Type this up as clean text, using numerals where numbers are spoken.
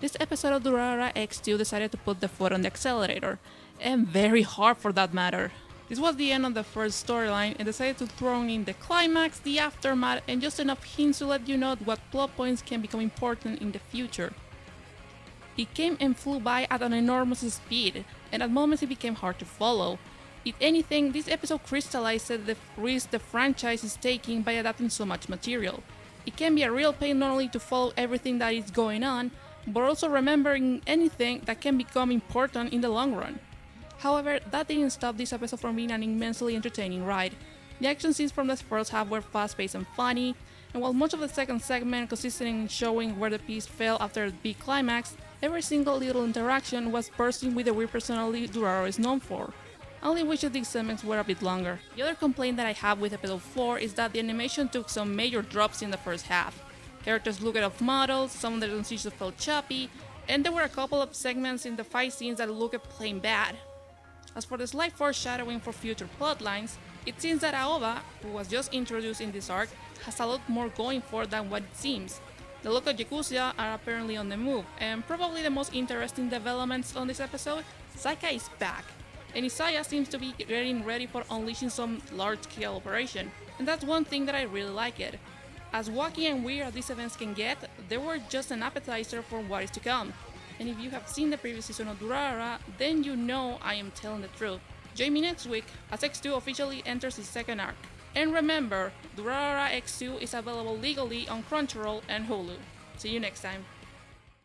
This episode of Durarara X2 decided to put the foot on the accelerator, and very hard for that matter. This was the end of the first storyline and decided to throw in the climax, the aftermath, and just enough hints to let you know what plot points can become important in the future. It came and flew by at an enormous speed, and at moments it became hard to follow. If anything, this episode crystallized the risk the franchise is taking by adapting so much material. It can be a real pain not only to follow everything that is going on, but also remembering anything that can become important in the long run. However, that didn't stop this episode from being an immensely entertaining ride. The action scenes from the first half were fast-paced and funny, and while much of the second segment consisted in showing where the piece fell after the big climax, every single little interaction was bursting with the weird personality Durarara is known for. I only wish that these segments were a bit longer. The other complaint that I have with episode 4 is that the animation took some major drops in the first half. Characters looked off models, some of the transitions felt choppy, and there were a couple of segments in the fight scenes that looked plain bad. As for the slight foreshadowing for future plotlines, it seems that Aoba, who was just introduced in this arc, has a lot more going for than what it seems. The local Yakuza are apparently on the move, and probably the most interesting developments on this episode, Saika is back, and Isaiah seems to be getting ready for unleashing some large-scale operation, and that's one thing that I really like it. As wacky and weird as these events can get, they were just an appetizer for what is to come. And if you have seen the previous season of Durarara, then you know I am telling the truth. Join me next week as X2 officially enters its second arc. And remember, Durarara X2 is available legally on Crunchyroll and Hulu. See you next time.